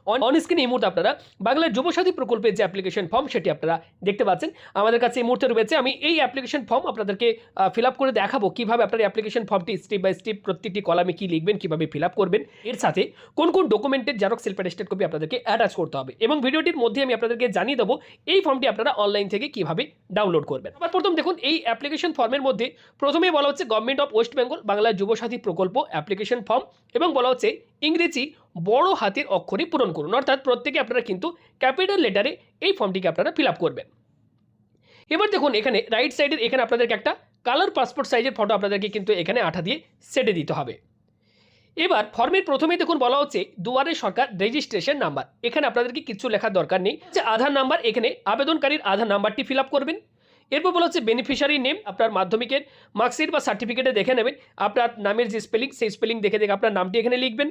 On screen এই মুহূর্তে আপনারা বাংলার যুবসাথী প্রকল্পের যে অ্যাপ্লিকেশন ফর্ম সেটি আপনারা দেখতে পাচ্ছেন আমাদের কাছে এই মুহূর্তে রয়েছে। আমি এই অ্যাপ্লিকেশন ফর্ম আপনাদেরকে ফিল আপ করে দেখাবো কীভাবে আপনার অ্যাপ্লিকেশন ফর্মটি স্টেপ বাই স্টেপ প্রত্যেকটি কলামে কী লিখবেন, কীভাবে ফিল আপ করবেন, এর সাথে কোন কোন ডকুমেন্টের জেরক্স সেলফ অ্যাটেস্টেড কপি আপনাদেরকে অ্যাটাচ করতে হবে, এবং ভিডিওটির মধ্যে আমি আপনাদেরকে জানিয়ে দেবো এই ফর্মটি আপনারা অনলাইন থেকে কীভাবে ডাউনলোড করবেন। আবার প্রথম দেখুন, এই অ্যাপ্লিকেশন ফর্মের মধ্যে প্রথমেই বলা হচ্ছে government of West Bengal Bangla Yuvasathi প্রকল্প অ্যাপ্লিকেশন ফর্ম, এবং বলা হচ্ছে ইংরেজি বড় হাতের অক্ষরে পূরণ করুন। অর্থাৎ প্রত্যেকে আপনারা কিন্তু ক্যাপিটাল লেটারে এই ফর্মটিকে আপনারা ফিল আপ করবেন। এবার দেখুন এখানে রাইট সাইডের এখানে আপনাদেরকে একটা কালার পাসপোর্ট সাইজের ফটো আপনাদেরকে কিন্তু এখানে আঠা দিয়ে সেটে দিতে হবে। এবার ফর্মের প্রথমেই দেখুন বলা হচ্ছে দুয়ারে সরকার রেজিস্ট্রেশন নাম্বার, এখানে আপনাদেরকে কিছু লেখার দরকার নেই। যে আধার নাম্বার, এখানে আবেদনকারীর আধার নাম্বারটি ফিল আপ করবেন। এরপর বলা হচ্ছে বেনিফিশিয়ারি নেম, আপনার মাধ্যমিকের মার্কশিট বা সার্টিফিকেটে দেখে নেবেন আপনার নামের যে স্পেলিং সেই স্পেলিং দেখে আপনার নামটি এখানে লিখবেন।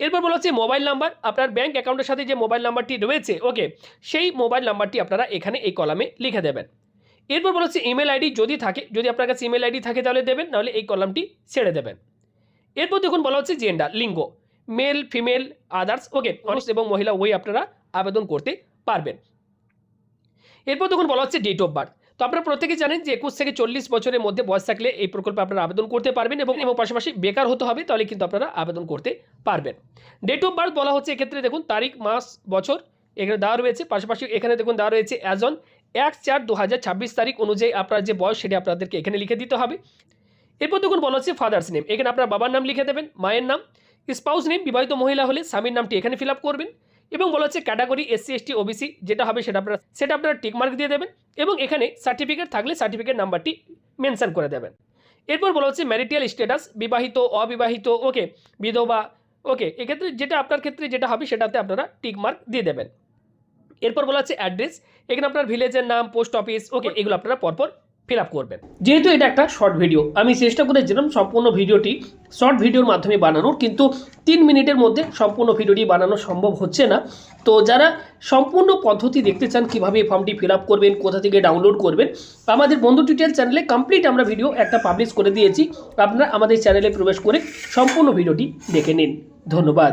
এরপর বলা হচ্ছে মোবাইল নাম্বার, আপনার ব্যাঙ্ক অ্যাকাউন্টের সাথে যে মোবাইল নাম্বারটি রয়েছে ওকে সেই মোবাইল নাম্বারটি আপনারা এখানে এই কলামে লিখে দেবেন। এরপর বলা হচ্ছে ইমেল আইডি যদি থাকে, যদি আপনার কাছে ইমেল আইডি থাকে তাহলে দেবেন, নাহলে এই কলামটি ছেড়ে দেবেন। এরপর দেখুন বলা হচ্ছে জেন্ডার, লিঙ্গ, মেল ফিমেল আদার্স ওকে, পুরুষ এবং মহিলা ওই আপনারা আবেদন করতে পারবেন। এরপর দেখুন বলা হচ্ছে ডেট অফ বার্থ, তো আপনারা প্রত্যেকে জানেন যে 21 থেকে 40 বছরের মধ্যে বয়স থাকলে এই প্রকল্পে আপনারা আবেদন করতে পারবেন, এবং পাশাপাশি বেকার হতে হবে তাহলে কিন্তু আপনারা আবেদন করতে পারবেন। ডেট অফ বার্থ বলা হচ্ছে এক্ষেত্রে দেখুন তারিখ মাস বছর এখানে দেওয়া রয়েছে, পাশাপাশি এখানে দেখুন দেওয়া রয়েছে অ্যাজ অন 1/4/2026 তারিখ অনুযায়ী আপনার যে বয়স সেটি আপনাদেরকে এখানে লিখে দিতে হবে। এরপর দেখুন বলা হচ্ছে ফাদার্স নেম, এখানে আপনার বাবার নাম লিখে দেবেন, মায়ের নাম, স্পাউস নেম, বিবাহিত মহিলা হলে স্বামীর নামটি এখানে ফিল আপ করবেন, এবং বলা হচ্ছে ক্যাটাগরি SC ST OBC যেটা হবে সেটা আপনারা টিক মার্ক দিয়ে দেবেন, এবং এখানে সার্টিফিকেট থাকলে সার্টিফিকেট নাম্বারটি মেনশন করে দেবেন। এরপর বলা হচ্ছে ম্যারিটাল স্ট্যাটাস, বিবাহিত অবিবাহিত ওকে, বিধবা ওকে, এক্ষেত্রে যেটা আপনার ক্ষেত্রে যেটা হবে সেটাতে আপনারা টিক মার্ক দিয়ে দেবেন। এরপর বলা হচ্ছে অ্যাড্রেস, এখানে আপনার ভিলেজের নাম, পোস্ট অফিস ওকে, এগুলো আপনারা পরপর ফিল আপ করবেন। যেহেতু এটা একটা শর্ট ভিডিও, আমি চেষ্টা করেছিলাম সম্পূর্ণ ভিডিওটি শর্ট ভিডিওর মাধ্যমে বানানোর, কিন্তু 3 মিনিটের মধ্যে সম্পূর্ণ ভিডিওটি বানানো সম্ভব হচ্ছে না। তো যারা সম্পূর্ণ পদ্ধতি দেখতে চান কীভাবে এই ফর্মটি ফিল আপ করবেন, কোথা থেকে ডাউনলোড করবেন, আমাদের বন্ধু টিউটোরিয়াল চ্যানেলে কমপ্লিট আমরা ভিডিও একটা পাবলিশ করে দিয়েছি, আপনারা আমাদের চ্যানেলে প্রবেশ করে সম্পূর্ণ ভিডিওটি দেখে নিন। ধন্যবাদ।